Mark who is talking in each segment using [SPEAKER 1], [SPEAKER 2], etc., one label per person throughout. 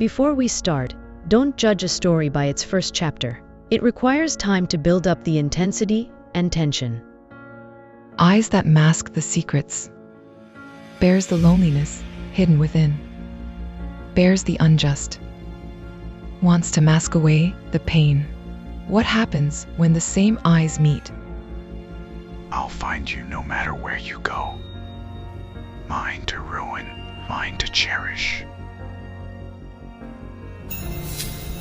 [SPEAKER 1] Before we start, don't judge a story by its first chapter. It requires time to build up the intensity and tension.
[SPEAKER 2] Eyes that mask the secrets. Bears the loneliness hidden within. Bears the unjust. Wants to mask away the pain. What happens when the same eyes meet?
[SPEAKER 3] I'll find you no matter where you go. Mine to ruin, mine to cherish.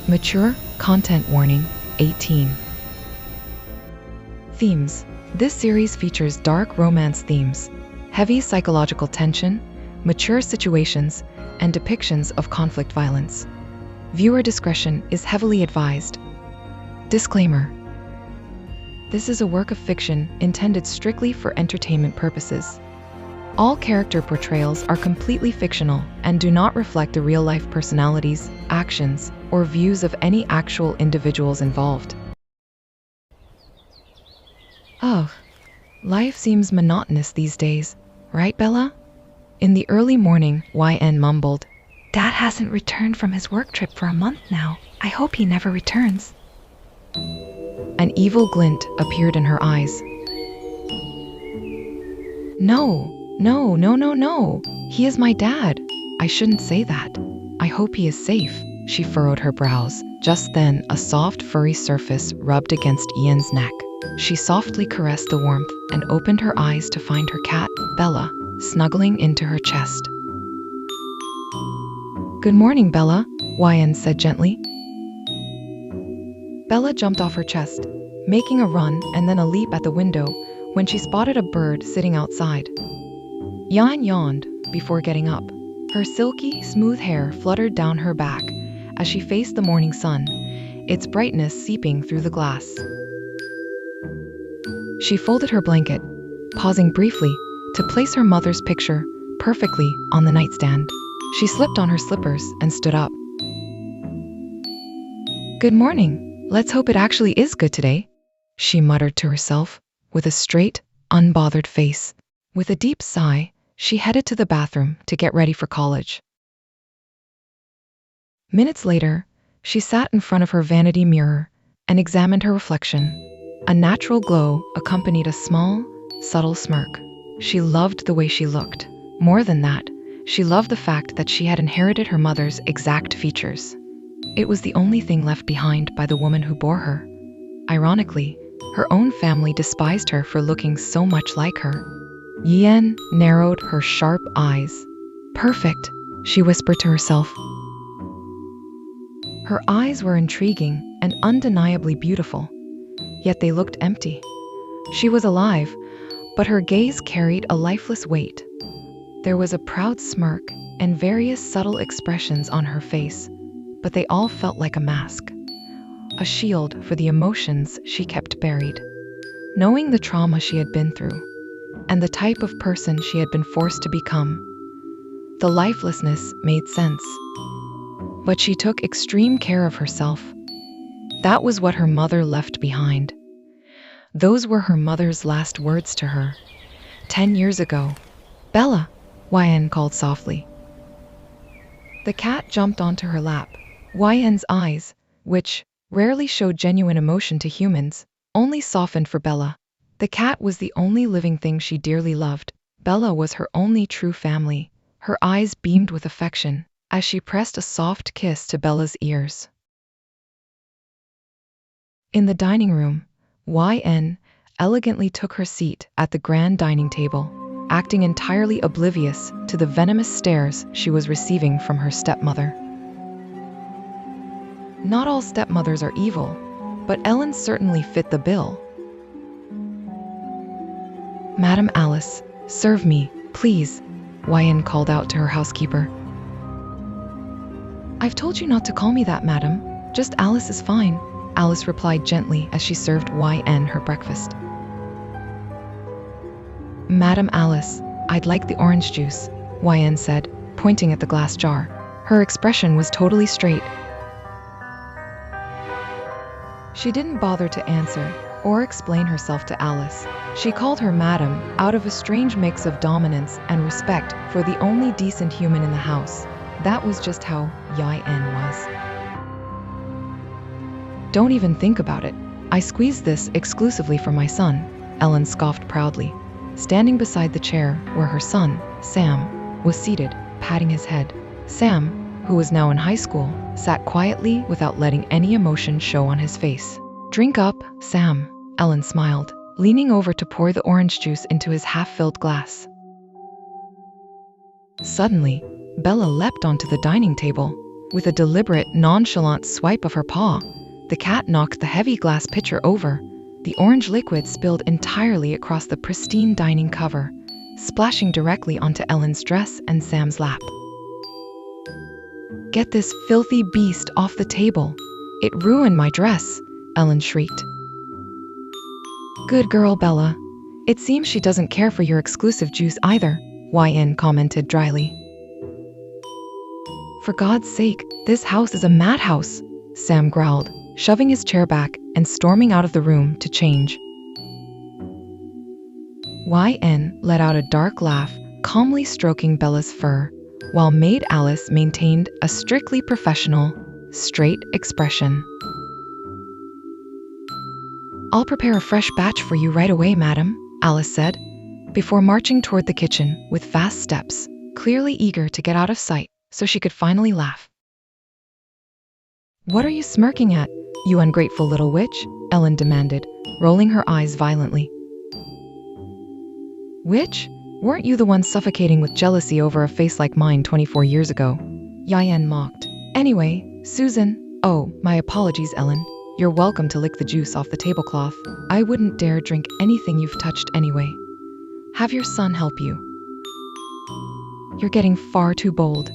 [SPEAKER 2] Mature content warning 18. Themes. This series features dark romance themes, heavy psychological tension, mature situations, and depictions of conflict violence. Viewer discretion is heavily advised. Disclaimer. This is a work of fiction intended strictly for entertainment purposes. All character portrayals are completely fictional and do not reflect the real-life personalities, actions, or views of any actual individuals involved. Oh, life seems monotonous these days, right, Bella? In the early morning, YN mumbled,
[SPEAKER 4] Dad hasn't returned from his work trip for a month now. I hope he never returns.
[SPEAKER 2] An evil glint appeared in her eyes. No. He is my dad. I shouldn't say that. I hope he is safe. She furrowed her brows. Just then, a soft, furry surface rubbed against Ian's neck. She softly caressed the warmth and opened her eyes to find her cat, Bella, snuggling into her chest. Good morning, Bella, YN said gently. Bella jumped off her chest, making a run and then a leap at the window when she spotted a bird sitting outside. Yan yawned before getting up. Her silky, smooth hair fluttered down her back as she faced the morning sun, its brightness seeping through the glass. She folded her blanket, pausing briefly to place her mother's picture perfectly on the nightstand. She slipped on her slippers and stood up. Good morning. Let's hope it actually is good today, she muttered to herself with a straight, unbothered face. With a deep sigh, she headed to the bathroom to get ready for college. Minutes later, she sat in front of her vanity mirror and examined her reflection. A natural glow accompanied a small, subtle smirk. She loved the way she looked. More than that, she loved the fact that she had inherited her mother's exact features. It was the only thing left behind by the woman who bore her. Ironically, her own family despised her for looking so much like her. Yen narrowed her sharp eyes. Perfect, she whispered to herself. Her eyes were intriguing and undeniably beautiful, yet they looked empty. She was alive, but her gaze carried a lifeless weight. There was a proud smirk and various subtle expressions on her face, but they all felt like a mask, a shield for the emotions she kept buried. Knowing the trauma she had been through, and the type of person she had been forced to become, the lifelessness made sense. But she took extreme care of herself. That was what her mother left behind. Those were her mother's last words to her. 10 years ago. Bella, YN called softly. The cat jumped onto her lap. YN's eyes, which rarely showed genuine emotion to humans, only softened for Bella. The cat was the only living thing she dearly loved. Bella was her only true family. Her eyes beamed with affection as she pressed a soft kiss to Bella's ears. In the dining room, YN elegantly took her seat at the grand dining table, acting entirely oblivious to the venomous stares she was receiving from her stepmother. Not all stepmothers are evil, but Ellen certainly fit the bill. Madam Alice, serve me, please, YN called out to her housekeeper. I've told you not to call me that, madam. Just Alice is fine, Alice replied gently as she served YN her breakfast. Madam Alice, I'd like the orange juice, YN said, pointing at the glass jar. Her expression was totally straight. She didn't bother to answer or explain herself to Alice. She called her madam out of a strange mix of dominance and respect for the only decent human in the house. That was just how Ch-1 was. Don't even think about it. I squeezed this exclusively for my son, Ellen scoffed proudly, standing beside the chair where her son, Sam, was seated, patting his head. Sam, who was now in high school, sat quietly without letting any emotion show on his face. Drink up, Sam, Ellen smiled, leaning over to pour the orange juice into his half-filled glass. Suddenly, Bella leapt onto the dining table. With a deliberate, nonchalant swipe of her paw, the cat knocked the heavy glass pitcher over. The orange liquid spilled entirely across the pristine dining cover, splashing directly onto Ellen's dress and Sam's lap. Get this filthy beast off the table. It ruined my dress, Ellen shrieked. Good girl, Bella. It seems she doesn't care for your exclusive juice either, Ch-1 commented dryly. For God's sake, this house is a madhouse, Sam growled, shoving his chair back and storming out of the room to change. Ch-1 let out a dark laugh, calmly stroking Bella's fur, while maid Alice maintained a strictly professional, straight expression. I'll prepare a fresh batch for you right away, madam, Alice said, before marching toward the kitchen with fast steps, clearly eager to get out of sight so she could finally laugh. What are you smirking at, you ungrateful little witch? Ellen demanded, rolling her eyes violently. Witch? Weren't you the one suffocating with jealousy over a face like mine 24 years ago? Ch-1 mocked. Anyway, Susan. Oh, my apologies, Ellen. You're welcome to lick the juice off the tablecloth. I wouldn't dare drink anything you've touched anyway. Have your son help you. You're getting far too bold.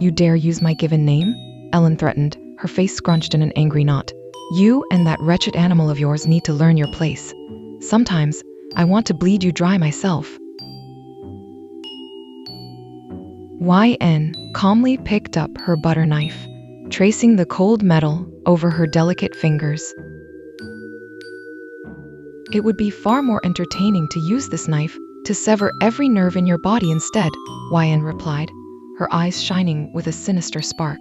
[SPEAKER 2] You dare use my given name? Ellen threatened, her face scrunched in an angry knot. You and that wretched animal of yours need to learn your place. Sometimes, I want to bleed you dry myself. Ch-1 calmly picked up her butter knife, tracing the cold metal over her delicate fingers. It would be far more entertaining to use this knife to sever every nerve in your body instead, Ch-1 replied, her eyes shining with a sinister spark.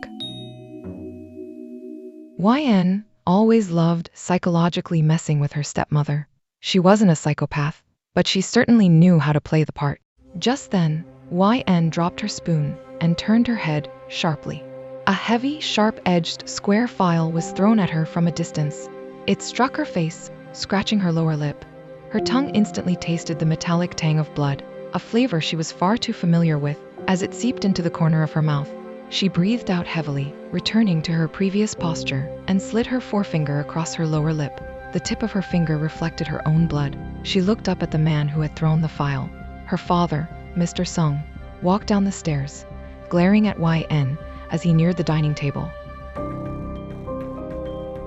[SPEAKER 2] Ch-1 always loved psychologically messing with her stepmother. She wasn't a psychopath, but she certainly knew how to play the part. Just then, Ch-1 dropped her spoon and turned her head sharply. A heavy, sharp-edged square file was thrown at her from a distance. It struck her face, scratching her lower lip. Her tongue instantly tasted the metallic tang of blood, a flavor she was far too familiar with, as it seeped into the corner of her mouth. She breathed out heavily, returning to her previous posture, and slid her forefinger across her lower lip. The tip of her finger reflected her own blood. She looked up at the man who had thrown the file. Her father, Mr. Sung, walked down the stairs, glaring at Ch-1 as he neared the dining table.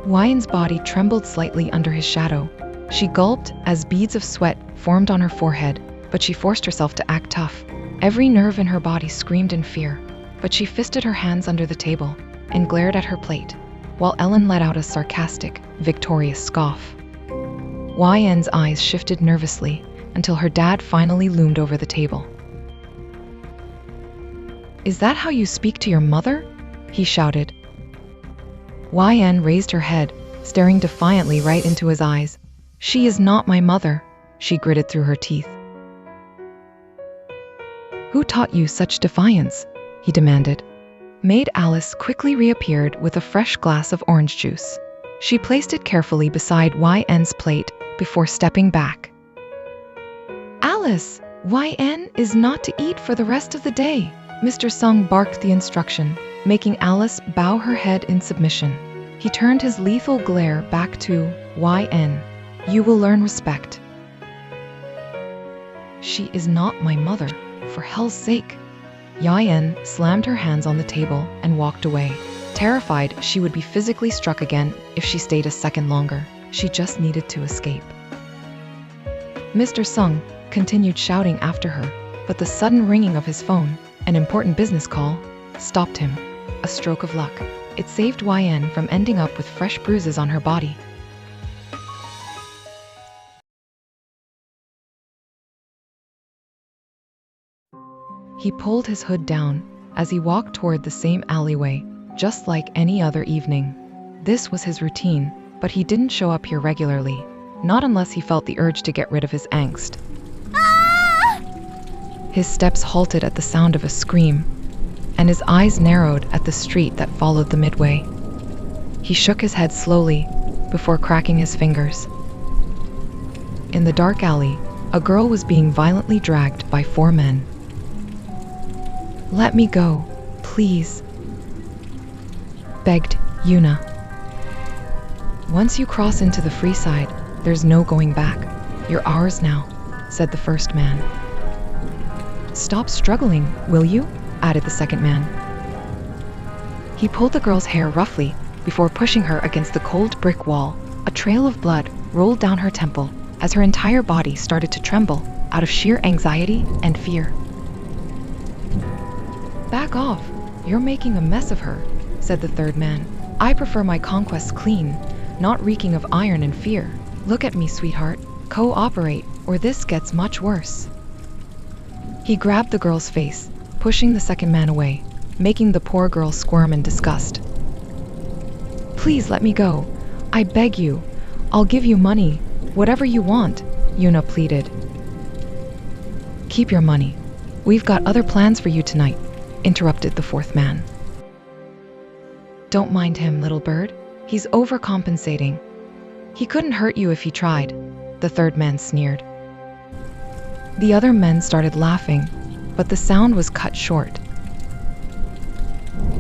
[SPEAKER 2] Ch-1's body trembled slightly under his shadow. She gulped as beads of sweat formed on her forehead, but she forced herself to act tough. Every nerve in her body screamed in fear, but she fisted her hands under the table and glared at her plate, while Ellen let out a sarcastic, victorious scoff. Ch-1's eyes shifted nervously until her dad finally loomed over the table. Is that how you speak to your mother? He shouted. Ch-1 raised her head, staring defiantly right into his eyes. She is not my mother, she gritted through her teeth. Who taught you such defiance? He demanded. Maid Alice quickly reappeared with a fresh glass of orange juice. She placed it carefully beside Ch-1's plate before stepping back. Alice, Ch-1 is not to eat for the rest of the day. Mr. Sung barked the instruction, making Alice bow her head in submission. He turned his lethal glare back to Ch-1. You will learn respect. She is not my mother, for hell's sake. Ch-1 slammed her hands on the table and walked away. Terrified she would be physically struck again if she stayed a second longer, she just needed to escape. Mr. Sung continued shouting after her, but the sudden ringing of his phone, an important business call, stopped him. A stroke of luck. It saved Ch-1 from ending up with fresh bruises on her body. He pulled his hood down, as he walked toward the same alleyway, just like any other evening. This was his routine, but he didn't show up here regularly, not unless he felt the urge to get rid of his angst. His steps halted at the sound of a scream, and his eyes narrowed at the street that followed the midway. He shook his head slowly before cracking his fingers. In the dark alley, a girl was being violently dragged by 4 men. "Let me go, please," begged Yuna. "Once you cross into the free side, there's no going back. You're ours now," said the first man. "Stop struggling, will you?" added the second man. He pulled the girl's hair roughly before pushing her against the cold brick wall. A trail of blood rolled down her temple as her entire body started to tremble out of sheer anxiety and fear. "Back off, you're making a mess of her," said the third man. "I prefer my conquests clean, not reeking of iron and fear. Look at me, sweetheart. Cooperate, or this gets much worse." He grabbed the girl's face, pushing the second man away, making the poor girl squirm in disgust. "Please let me go. I beg you. I'll give you money, whatever you want," Yuna pleaded. "Keep your money. We've got other plans for you tonight," interrupted the fourth man. "Don't mind him, little bird. He's overcompensating. He couldn't hurt you if he tried," the third man sneered. The other men started laughing, but the sound was cut short.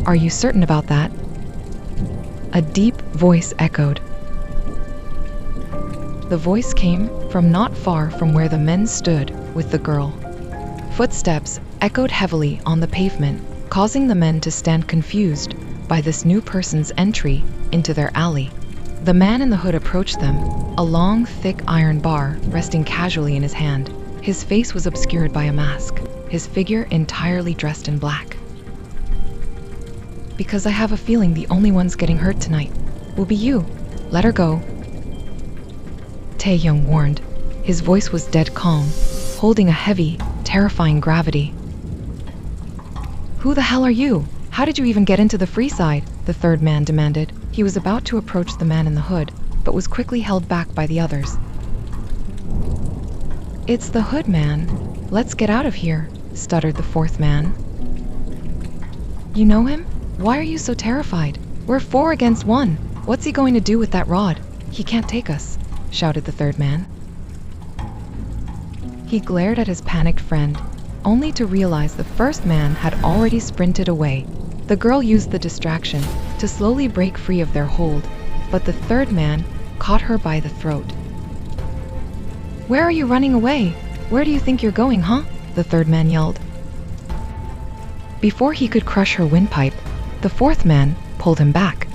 [SPEAKER 2] "Are you certain about that?" A deep voice echoed. The voice came from not far from where the men stood with the girl. Footsteps echoed heavily on the pavement, causing the men to stand confused by this new person's entry into their alley. The man in the hood approached them, a long, thick iron bar resting casually in his hand. His face was obscured by a mask, his figure entirely dressed in black. "Because I have a feeling the only ones getting hurt tonight will be you. Let her go," Tae-young warned. His voice was dead calm, holding a heavy, terrifying gravity. "Who the hell are you? How did you even get into the free side?" the third man demanded. He was about to approach the man in the hood, but was quickly held back by the others. "It's the hood man. Let's get out of here," stuttered the fourth man. "You know him? Why are you so terrified? We're 4 against 1. What's he going to do with that rod? He can't take us," shouted the third man. He glared at his panicked friend, only to realize the first man had already sprinted away. The girl used the distraction to slowly break free of their hold, but the third man caught her by the throat. "Where are you running away? Where do you think you're going, huh?" the third man yelled. Before he could crush her windpipe, the fourth man pulled him back.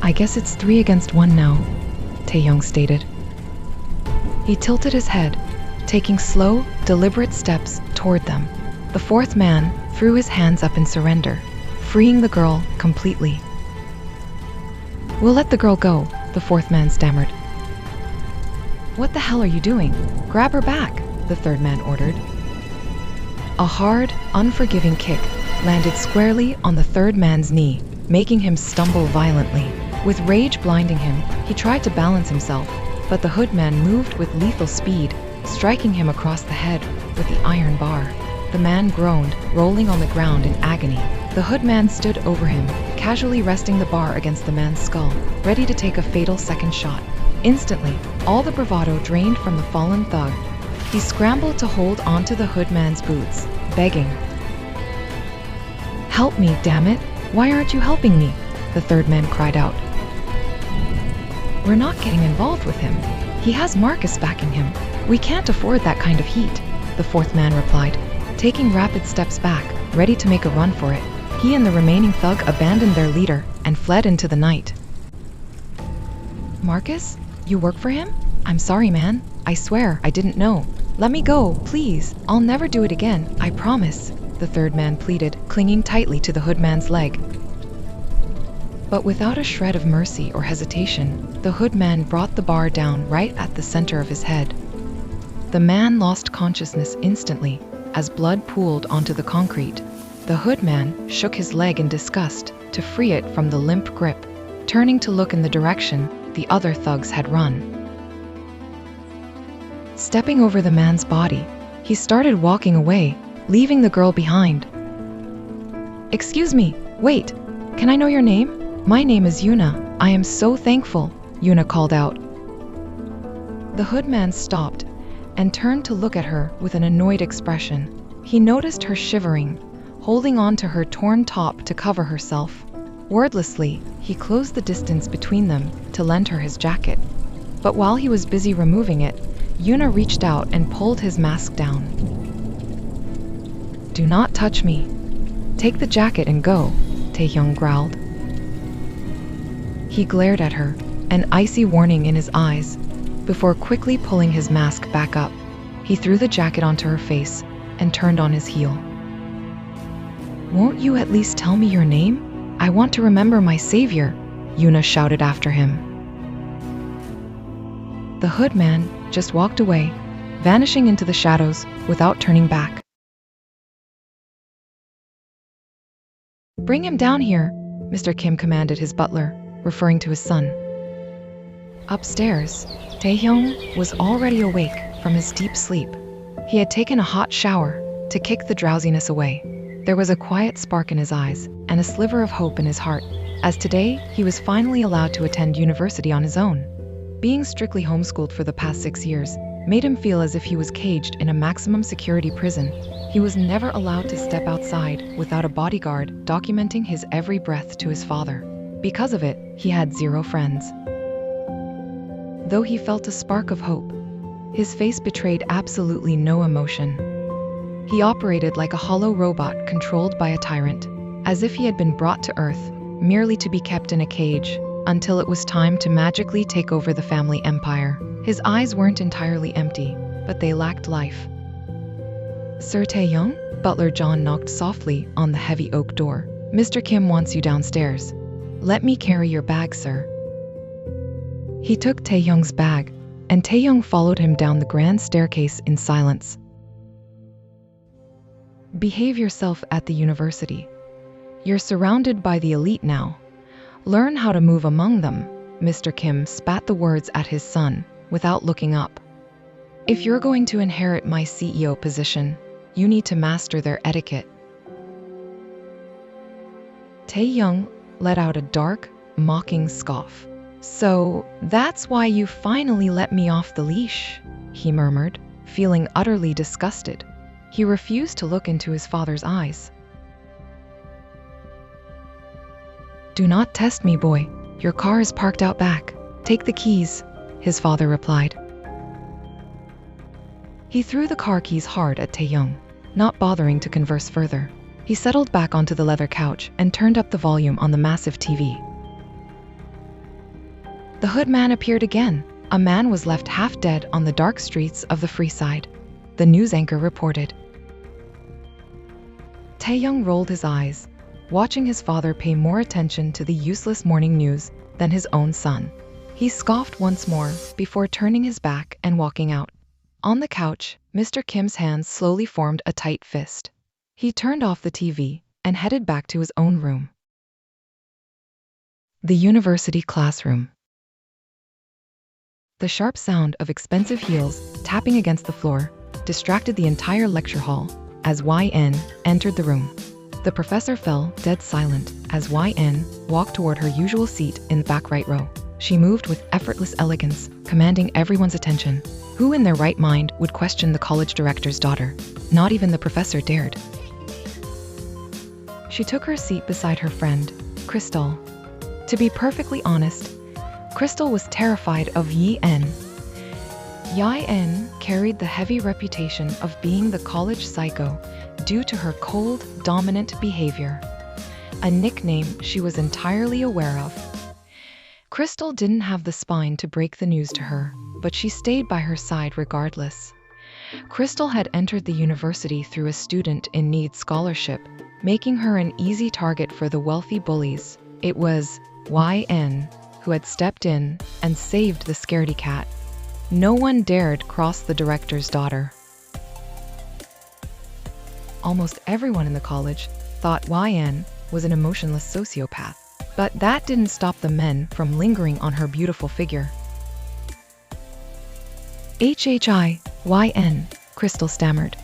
[SPEAKER 2] "I guess it's 3 against 1 now," Tae-young stated. He tilted his head, taking slow, deliberate steps toward them. The fourth man threw his hands up in surrender, freeing the girl completely. "We'll let the girl go," the fourth man stammered. "What the hell are you doing? Grab her back," the third man ordered. A hard, unforgiving kick landed squarely on the third man's knee, making him stumble violently. With rage blinding him, he tried to balance himself, but the hood man moved with lethal speed, striking him across the head with the iron bar. The man groaned, rolling on the ground in agony. The hood man stood over him, casually resting the bar against the man's skull, ready to take a fatal second shot. Instantly, all the bravado drained from the fallen thug. He scrambled to hold onto the hood man's boots, begging. "Help me, damn it! Why aren't you helping me?" the third man cried out. "We're not getting involved with him. He has Marcus backing him. We can't afford that kind of heat," the fourth man replied, taking rapid steps back, ready to make a run for it. He and the remaining thug abandoned their leader and fled into the night. "Marcus? You work for him? I'm sorry, man. I swear, I didn't know. Let me go, please. I'll never do it again, I promise," the third man pleaded, clinging tightly to the hood man's leg. But without a shred of mercy or hesitation, the hood man brought the bar down right at the center of his head. The man lost consciousness instantly as blood pooled onto the concrete. The hoodman shook his leg in disgust to free it from the limp grip, turning to look in the direction the other thugs had run. Stepping over the man's body, he started walking away, leaving the girl behind. "Excuse me, wait, can I know your name?" "My name is Yuna. I am so thankful," Yuna called out. The hoodman stopped and turned to look at her with an annoyed expression. He noticed her shivering, holding on to her torn top to cover herself. Wordlessly, he closed the distance between them to lend her his jacket. But while he was busy removing it, Yuna reached out and pulled his mask down. "Do not touch me. Take the jacket and go," Taehyung growled. He glared at her, an icy warning in his eyes, before quickly pulling his mask back up. He threw the jacket onto her face and turned on his heel. "Won't you at least tell me your name? I want to remember my savior," Yuna shouted after him. The hoodman just walked away, vanishing into the shadows without turning back. "Bring him down here," Mr. Kim commanded his butler, referring to his son. Upstairs, Taehyung was already awake from his deep sleep. He had taken a hot shower to kick the drowsiness away. There was a quiet spark in his eyes and a sliver of hope in his heart, as today he was finally allowed to attend university on his own. Being strictly homeschooled for the past 6 years made him feel as if he was caged in a maximum security prison. He was never allowed to step outside without a bodyguard documenting his every breath to his father. Because of it, he had 0 friends. Though he felt a spark of hope, his face betrayed absolutely no emotion. He operated like a hollow robot controlled by a tyrant, as if he had been brought to Earth merely to be kept in a cage until it was time to magically take over the family empire. His eyes weren't entirely empty, but they lacked life. "Sir Taehyung?" Butler John knocked softly on the heavy oak door. "Mr. Kim wants you downstairs." "Let me carry your bag, sir." He took Taehyung's bag, and Taehyung followed him down the grand staircase in silence. "Behave yourself at the university. You're surrounded by the elite now. Learn how to move among them." Mr. Kim spat the words at his son without looking up. "If you're going to inherit my CEO position, you need to master their etiquette." Taehyung let out a dark, mocking scoff. "So that's why you finally let me off the leash," he murmured, feeling utterly disgusted. He refused to look into his father's eyes. "Do not test me, boy. Your car is parked out back. Take the keys," his father replied. He threw the car keys hard at Taehyung, not bothering to converse further. He settled back onto the leather couch and turned up the volume on the massive TV. The hoodman appeared again. A man was left half dead on the dark streets of the Free Side, the news anchor reported. Taehyung rolled his eyes, watching his father pay more attention to the useless morning news than his own son. He scoffed once more before turning his back and walking out. On the couch, Mr. Kim's hands slowly formed a tight fist. He turned off the TV and headed back to his own room. The university classroom. The sharp sound of expensive heels tapping against the floor distracted the entire lecture hall as YN entered the room. The professor fell dead silent as YN walked toward her usual seat in the back right row. She moved with effortless elegance, commanding everyone's attention. Who in their right mind would question the college director's daughter? Not even the professor dared. She took her seat beside her friend, Crystal. To be perfectly honest, Crystal was terrified of Yi-En. Yi-En carried the heavy reputation of being the college psycho due to her cold, dominant behavior, a nickname she was entirely aware of. Crystal didn't have the spine to break the news to her, but she stayed by her side regardless. Crystal had entered the university through a student-in-need scholarship, making her an easy target for the wealthy bullies. It was YN who had stepped in and saved the scaredy cat. No one dared cross the director's daughter. almost everyone in the college thought Ch-1 was an emotionless sociopath. But that didn't stop the men from lingering on her beautiful figure. Ch-1, Crystal stammered.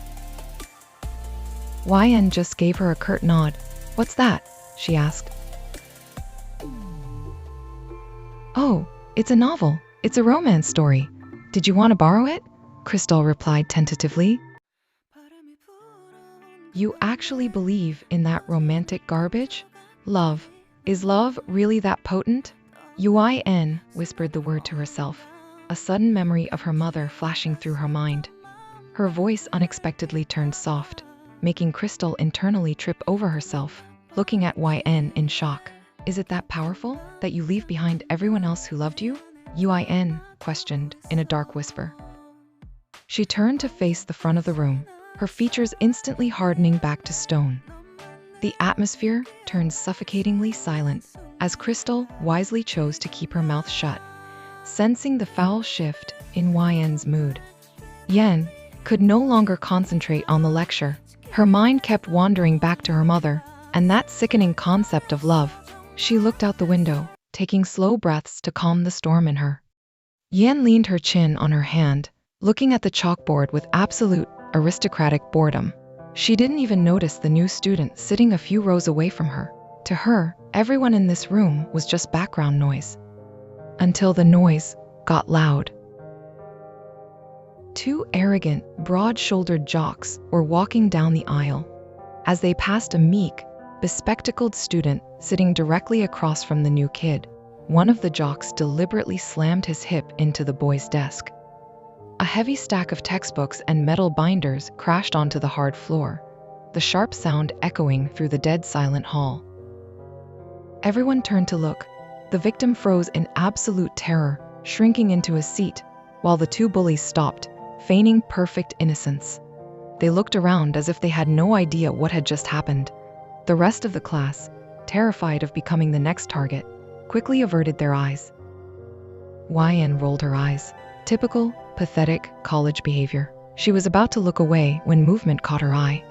[SPEAKER 2] Ch-1 just gave her a curt nod. "What's that?" she asked. "Oh, it's a novel. It's a romance story. Did you want to borrow it?" Crystal replied tentatively. "You actually believe in that romantic garbage? Love. Is love really that potent?" Ch-1 whispered the word to herself, a sudden memory of her mother flashing through her mind. Her voice unexpectedly turned soft, making Crystal internally trip over herself, looking at Ch-1 in shock. "Is it that powerful, that you leave behind everyone else who loved you?" Ch-1 questioned in a dark whisper. She turned to face the front of the room, her features instantly hardening back to stone. The atmosphere turned suffocatingly silent as Crystal wisely chose to keep her mouth shut, sensing the foul shift in Ch-1's mood. Yen could no longer concentrate on the lecture. Her mind kept wandering back to her mother and that sickening concept of love. She looked out the window, taking slow breaths to calm the storm in her. Yen leaned her chin on her hand, looking at the chalkboard with absolute, aristocratic boredom. She didn't even notice the new student sitting a few rows away from her. To her, everyone in this room was just background noise. Until the noise got loud. Two arrogant, broad-shouldered jocks were walking down the aisle. As they passed a meek, bespectacled student sitting directly across from the new kid, one of the jocks deliberately slammed his hip into the boy's desk. A heavy stack of textbooks and metal binders crashed onto the hard floor, the sharp sound echoing through the dead silent hall. Everyone turned to look. The victim froze in absolute terror, shrinking into his seat, while the two bullies stopped, feigning perfect innocence. They looked around as if they had no idea what had just happened. The rest of the class, terrified of becoming the next target, quickly averted their eyes. Ch-1 rolled her eyes. Typical, pathetic college behavior. She was about to look away when movement caught her eye.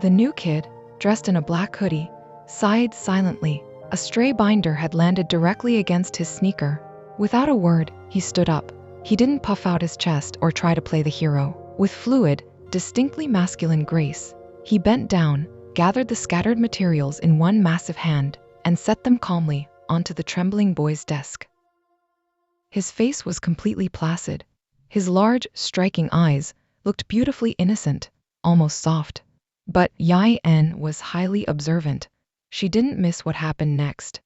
[SPEAKER 2] The new kid, dressed in a black hoodie, sighed silently. A stray binder had landed directly against his sneaker. Without a word, he stood up. He didn't puff out his chest or try to play the hero. With fluid, distinctly masculine grace, he bent down, gathered the scattered materials in one massive hand, and set them calmly onto the trembling boy's desk. His face was completely placid. His large, striking eyes looked beautifully innocent, almost soft. But Ch-1 was highly observant. She didn't miss what happened next.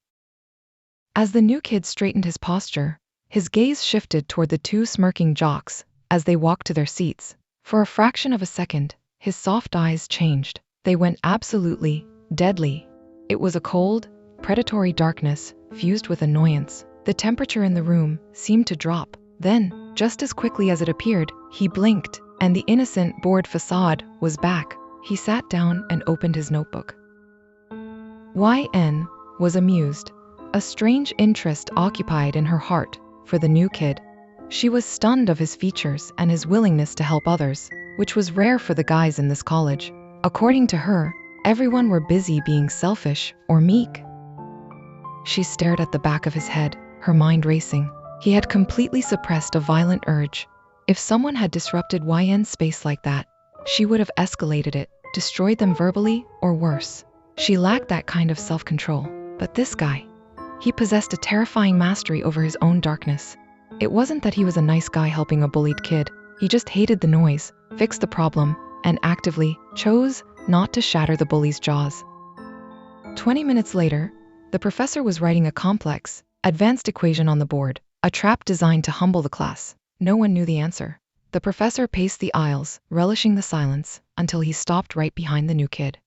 [SPEAKER 2] As the new kid straightened his posture, his gaze shifted toward the two smirking jocks as they walked to their seats. For a fraction of a second, his soft eyes changed. They went absolutely, deadly. It was a cold, predatory darkness fused with annoyance. The temperature in the room seemed to drop. Then, just as quickly as it appeared, he blinked, and the innocent, bored facade was back. He sat down and opened his notebook. Ch-1 was amused. A strange interest occupied in her heart for the new kid. She was stunned of his features and his willingness to help others, which was rare for the guys in this college. According to her, everyone were busy being selfish or meek. She stared at the back of his head, her mind racing. He had completely suppressed a violent urge. If someone had disrupted Ch-1's space like that, she would have escalated it, destroyed them verbally, or worse. She lacked that kind of self-control. But this guy, he possessed a terrifying mastery over his own darkness. It wasn't that he was a nice guy helping a bullied kid. He just hated the noise, fixed the problem, and actively chose not to shatter the bully's jaws. 20 minutes later, the professor was writing a complex, advanced equation on the board, a trap designed to humble the class. No one knew the answer. The professor paced the aisles, relishing the silence, until he stopped right behind the new kid.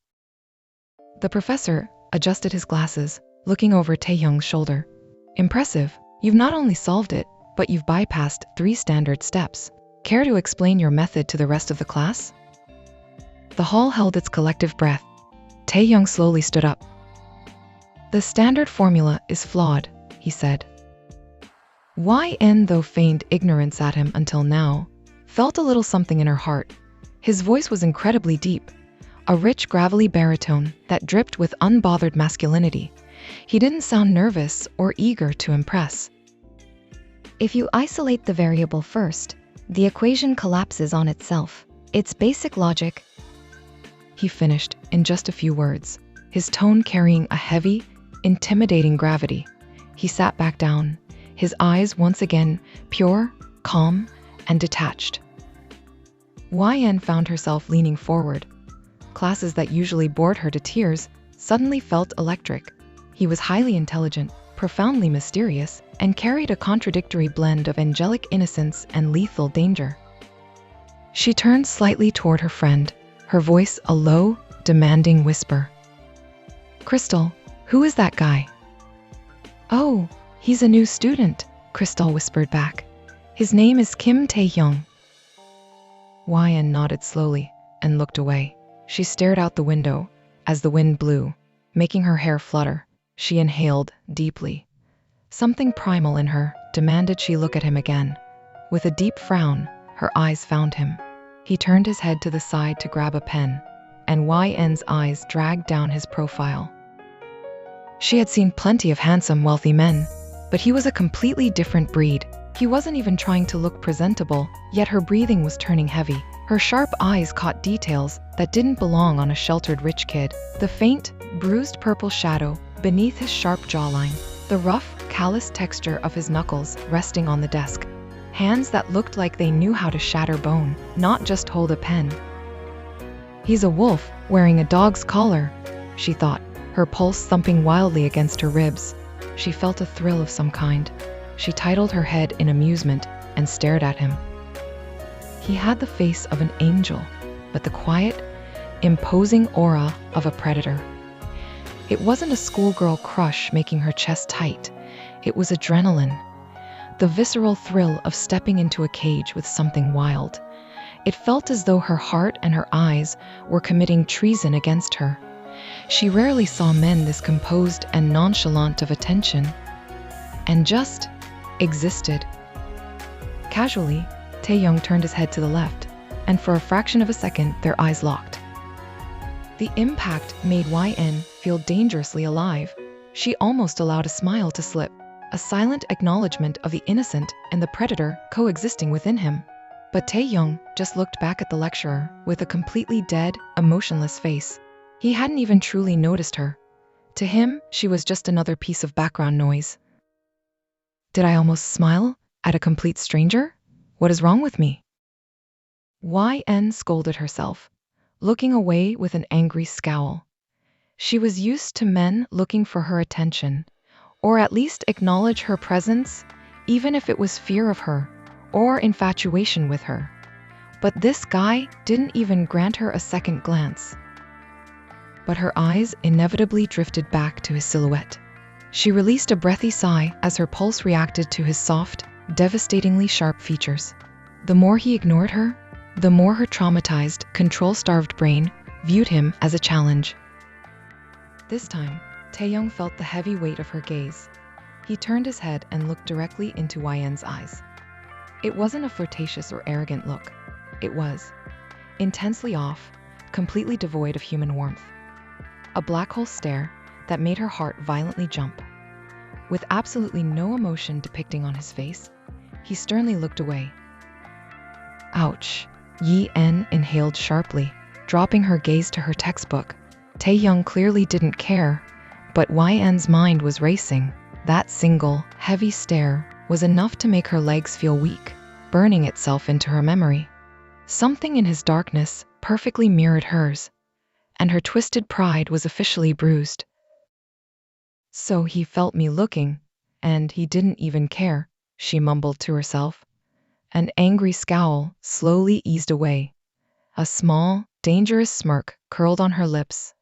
[SPEAKER 2] The professor adjusted his glasses, looking over Taehyung's shoulder. "Impressive. You've not only solved it, but you've bypassed 3 standard steps. Care to explain your method to the rest of the class?" The hall held its collective breath. Taehyung slowly stood up. "The standard formula is flawed," he said. Ch-1, though feigned ignorance at him until now, felt a little something in her heart. His voice was incredibly deep, a rich, gravelly baritone that dripped with unbothered masculinity. He didn't sound nervous or eager to impress.
[SPEAKER 5] If you isolate the variable first, the equation collapses on itself. It's basic logic.
[SPEAKER 2] He finished in just a few words, his tone carrying a heavy, intimidating gravity. He sat back down, his eyes once again pure, calm, and detached. Ch-1 found herself leaning forward. Classes that usually bored her to tears suddenly felt electric. He was highly intelligent, profoundly mysterious, and carried a contradictory blend of angelic innocence and lethal danger. She turned slightly toward her friend, her voice a low, demanding whisper. "Crystal, who is that guy?" "Oh, he's a new student," Crystal whispered back. "His name is Kim Tae-hyung." Ch-1 nodded slowly and looked away. She stared out the window as the wind blew, making her hair flutter. She inhaled deeply. Something primal in her demanded she look at him again. With a deep frown, her eyes found him. He turned his head to the side to grab a pen, and Ch-1's eyes dragged down his profile. She had seen plenty of handsome, wealthy men, but he was a completely different breed. He wasn't even trying to look presentable, yet her breathing was turning heavy. Her sharp eyes caught details that didn't belong on a sheltered rich kid. The faint, bruised purple shadow beneath his sharp jawline, the rough, callous texture of his knuckles resting on the desk, hands that looked like they knew how to shatter bone, not just hold a pen. "He's a wolf wearing a dog's collar," she thought, her pulse thumping wildly against her ribs. She felt a thrill of some kind. She titled her head in amusement and stared at him. He had the face of an angel, but the quiet, imposing aura of a predator. It wasn't a schoolgirl crush making her chest tight. It was adrenaline, the visceral thrill of stepping into a cage with something wild. It felt as though her heart and her eyes were committing treason against her. She rarely saw men this composed and nonchalant of attention, and just existed. Casually, Tae-hyung turned his head to the left, and for a fraction of a second, their eyes locked. The impact made Ch-1 feel dangerously alive. She almost allowed a smile to slip, a silent acknowledgement of the innocent and the predator coexisting within him. But Tae-hyung just looked back at the lecturer with a completely dead, emotionless face. He hadn't even truly noticed her. To him, she was just another piece of background noise. Did I almost smile at a complete stranger? What is wrong with me? Ch-1 scolded herself, looking away with an angry scowl. She was used to men looking for her attention, or at least acknowledge her presence, even if it was fear of her or infatuation with her. But this guy didn't even grant her a second glance. But her eyes inevitably drifted back to his silhouette. She released a breathy sigh as her pulse reacted to his soft, devastatingly sharp features. The more he ignored her, the more her traumatized, control-starved brain viewed him as a challenge. This time, Tae-hyung felt the heavy weight of her gaze. He turned his head and looked directly into Ch-1's eyes. It wasn't a flirtatious or arrogant look. It was intensely off, completely devoid of human warmth. A black hole stare that made her heart violently jump. With absolutely no emotion depicting on his face, he sternly looked away. Ouch. Ch-1 inhaled sharply, dropping her gaze to her textbook. Tae-hyung clearly didn't care, but Ch-1's mind was racing. That single, heavy stare was enough to make her legs feel weak, burning itself into her memory. Something in his darkness perfectly mirrored hers, and her twisted pride was officially bruised. So he felt me looking, and he didn't even care, she mumbled to herself. An angry scowl slowly eased away. A small, dangerous smirk curled on her lips.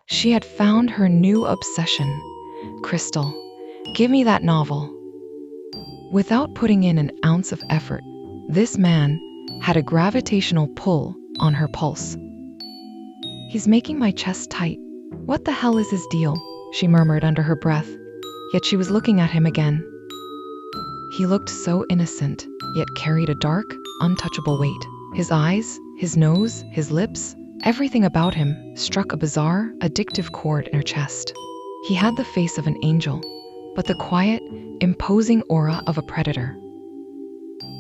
[SPEAKER 2] She had found her new obsession. Crystal, give me that novel. Without putting in an ounce of effort, this man had a gravitational pull on her pulse. He's making my chest tight. What the hell is his deal? She murmured under her breath, yet she was looking at him again. He looked so innocent, yet carried a dark, untouchable weight. His eyes, his nose, his lips, Everything about him struck a bizarre, addictive chord in her chest. He had the face of an angel, but the quiet, imposing aura of a predator.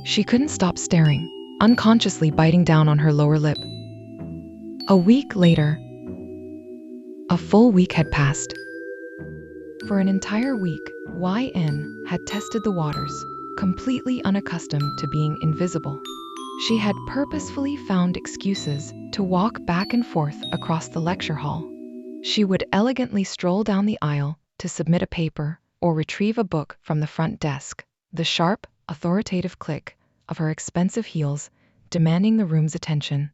[SPEAKER 2] She couldn't stop staring, unconsciously biting down on her lower lip. A week later, a full week had passed. For an entire week, YN had tested the waters, completely unaccustomed to being invisible. She had purposefully found excuses to walk back and forth across the lecture hall. She would elegantly stroll down the aisle to submit a paper or retrieve a book from the front desk, the sharp, authoritative click of her expensive heels demanding the room's attention.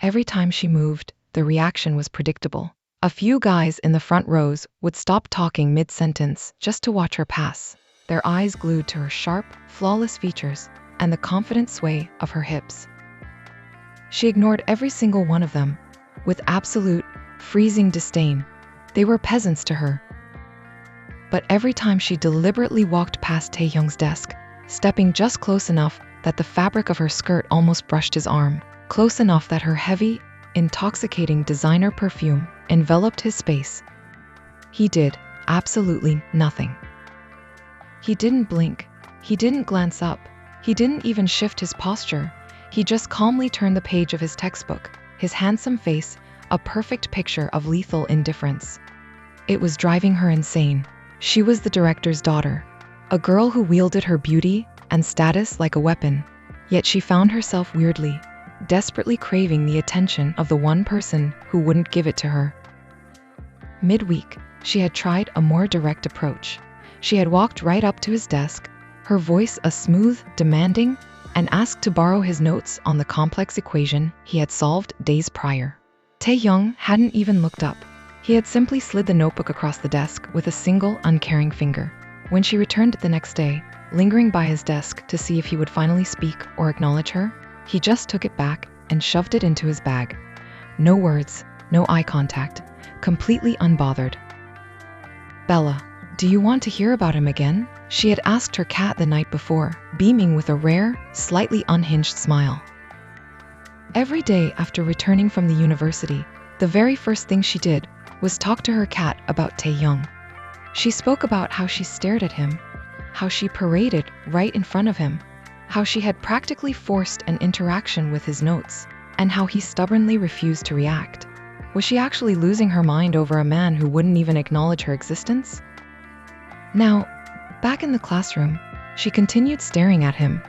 [SPEAKER 2] Every time she moved, the reaction was predictable. A few guys in the front rows would stop talking mid-sentence just to watch her pass, their eyes glued to her sharp, flawless features and the confident sway of her hips. She ignored every single one of them, with absolute, freezing disdain. They were peasants to her. But every time she deliberately walked past Taehyung's desk, stepping just close enough that the fabric of her skirt almost brushed his arm, close enough that her heavy, intoxicating designer perfume enveloped his space, he did absolutely nothing. He didn't blink, he didn't glance up, he didn't even shift his posture. He just calmly turned the page of his textbook, his handsome face a perfect picture of lethal indifference. It was driving her insane. She was the director's daughter, a girl who wielded her beauty and status like a weapon, yet she found herself weirdly, desperately craving the attention of the one person who wouldn't give it to her. Midweek, she had tried a more direct approach. She had walked right up to his desk, her voice a smooth, demanding, and asked to borrow his notes on the complex equation he had solved days prior. Taehyung hadn't even looked up. He had simply slid the notebook across the desk with a single, uncaring finger. When she returned the next day, lingering by his desk to see if he would finally speak or acknowledge her, he just took it back and shoved it into his bag. No words, no eye contact, completely unbothered. "Bella, do you want to hear about him again?" She had asked her cat the night before, beaming with a rare, slightly unhinged smile. Every day after returning from the university, the very first thing she did was talk to her cat about Taehyung. She spoke about how she stared at him, how she paraded right in front of him, how she had practically forced an interaction with his notes, and how he stubbornly refused to react. Was she actually losing her mind over a man who wouldn't even acknowledge her existence? Now, back in the classroom, she continued staring at him,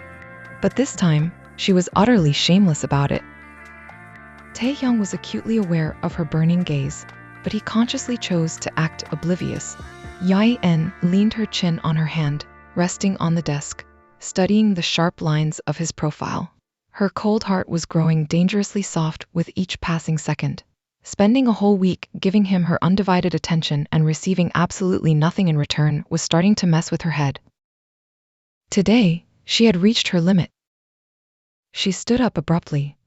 [SPEAKER 2] but this time, she was utterly shameless about it. Taehyung was acutely aware of her burning gaze, but he consciously chose to act oblivious. Yae-en leaned her chin on her hand, resting on the desk, studying the sharp lines of his profile. Her cold heart was growing dangerously soft with each passing second. Spending a whole week giving him her undivided attention and receiving absolutely nothing in return was starting to mess with her head. Today, she had reached her limit. She stood up abruptly,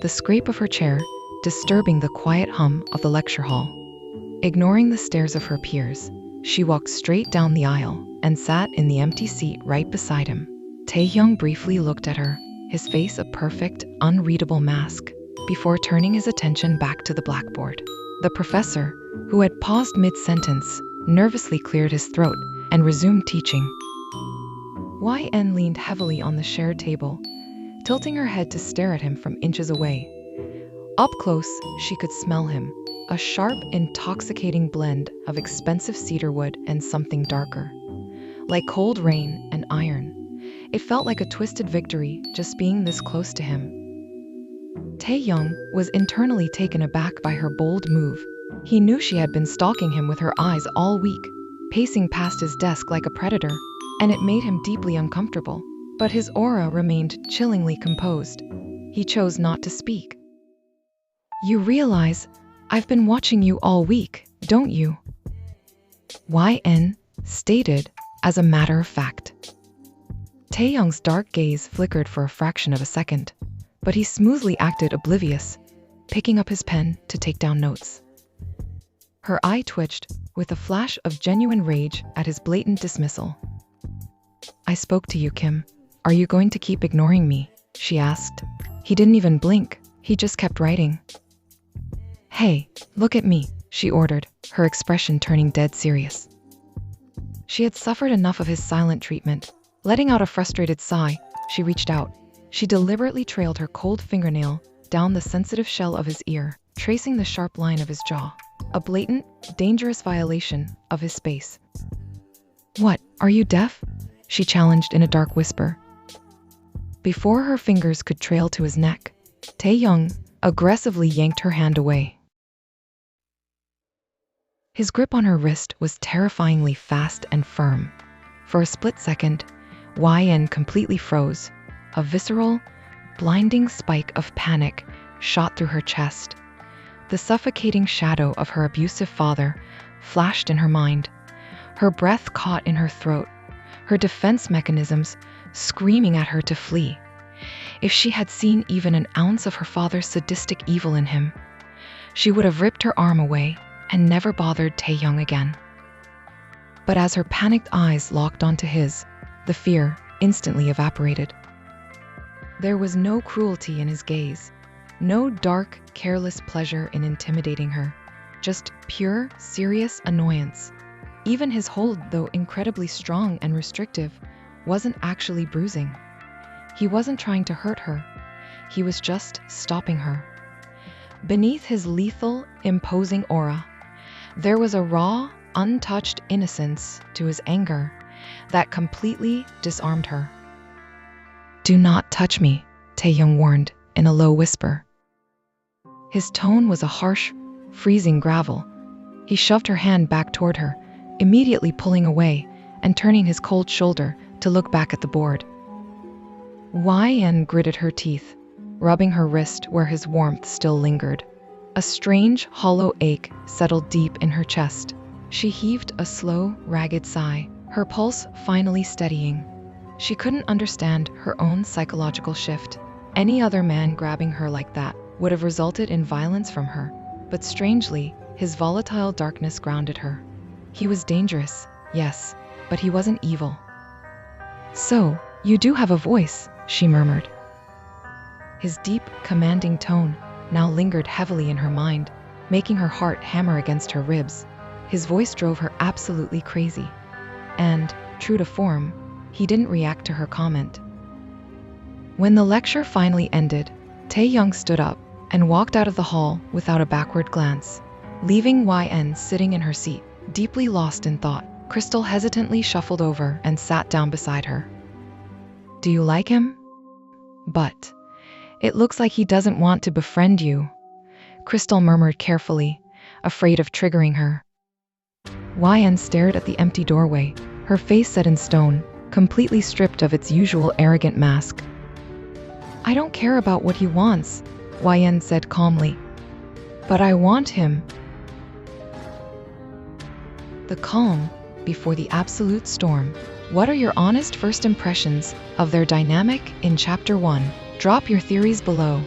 [SPEAKER 2] the scrape of her chair disturbing the quiet hum of the lecture hall. Ignoring the stares of her peers, she walked straight down the aisle and sat in the empty seat right beside him. Taehyung briefly looked at her, his face a perfect, unreadable mask, before turning his attention back to the blackboard. The professor, who had paused mid-sentence, nervously cleared his throat and resumed teaching. YN leaned heavily on the shared table, tilting her head to stare at him from inches away. Up close, she could smell him, a sharp, intoxicating blend of expensive cedarwood and something darker. Like cold rain and iron, it felt like a twisted victory just being this close to him. Taehyung was internally taken aback by her bold move. He knew she had been stalking him with her eyes all week, pacing past his desk like a predator, and it made him deeply uncomfortable. But his aura remained chillingly composed. He chose not to speak. "You realize I've been watching you all week, don't you?" YN stated as a matter of fact. Taehyung's dark gaze flickered for a fraction of a second, but he smoothly acted oblivious, picking up his pen to take down notes. Her eye twitched with a flash of genuine rage at his blatant dismissal. "I spoke to you, Kim. Are you going to keep ignoring me?" she asked. He didn't even blink, He just kept writing. "Hey, look at me," she ordered, her expression turning dead serious. She had suffered enough of his silent treatment. Letting out a frustrated sigh, she reached out. She deliberately trailed her cold fingernail down the sensitive shell of his ear, tracing the sharp line of his jaw. A blatant, dangerous violation of his space. "What, are you deaf?" she challenged in a dark whisper. Before her fingers could trail to his neck, Tae-young aggressively yanked her hand away. His grip on her wrist was terrifyingly fast and firm. For a split second, Ch-1 completely froze. A visceral, blinding spike of panic shot through her chest. The suffocating shadow of her abusive father flashed in her mind. Her breath caught in her throat, her defense mechanisms screaming at her to flee. If she had seen even an ounce of her father's sadistic evil in him, she would have ripped her arm away and never bothered Tae-young again. But as her panicked eyes locked onto his, the fear instantly evaporated. There was no cruelty in his gaze, no dark, careless pleasure in intimidating her, just pure, serious annoyance. Even his hold, though incredibly strong and restrictive, wasn't actually bruising. He wasn't trying to hurt her. He was just stopping her. Beneath his lethal, imposing aura, there was a raw, untouched innocence to his anger that completely disarmed her. "Do not touch me," Tae-young warned in a low whisper. His tone was a harsh, freezing gravel. He shoved her hand back toward her, immediately pulling away and turning his cold shoulder to look back at the board. Ch-1 gritted her teeth, rubbing her wrist where his warmth still lingered. A strange, hollow ache settled deep in her chest. She heaved a slow, ragged sigh, her pulse finally steadying. She couldn't understand her own psychological shift. Any other man grabbing her like that would have resulted in violence from her, but strangely, his volatile darkness grounded her. He was dangerous, yes, but he wasn't evil. "So, you do have a voice," she murmured. His deep, commanding tone now lingered heavily in her mind, making her heart hammer against her ribs. His voice drove her absolutely crazy. And, true to form, he didn't react to her comment. When the lecture finally ended, Tae-young stood up and walked out of the hall without a backward glance, leaving Ch-1 sitting in her seat, deeply lost in thought. Crystal hesitantly shuffled over and sat down beside her. "Do you like him?" "But it looks like he doesn't want to befriend you," Crystal murmured carefully, afraid of triggering her. Ch-1 stared at the empty doorway, her face set in stone, completely stripped of its usual arrogant mask. "I don't care about what he wants," Ch-1 said calmly. "But I want him." The calm before the absolute storm. What are your honest first impressions of their dynamic in Chapter 1? Drop your theories below.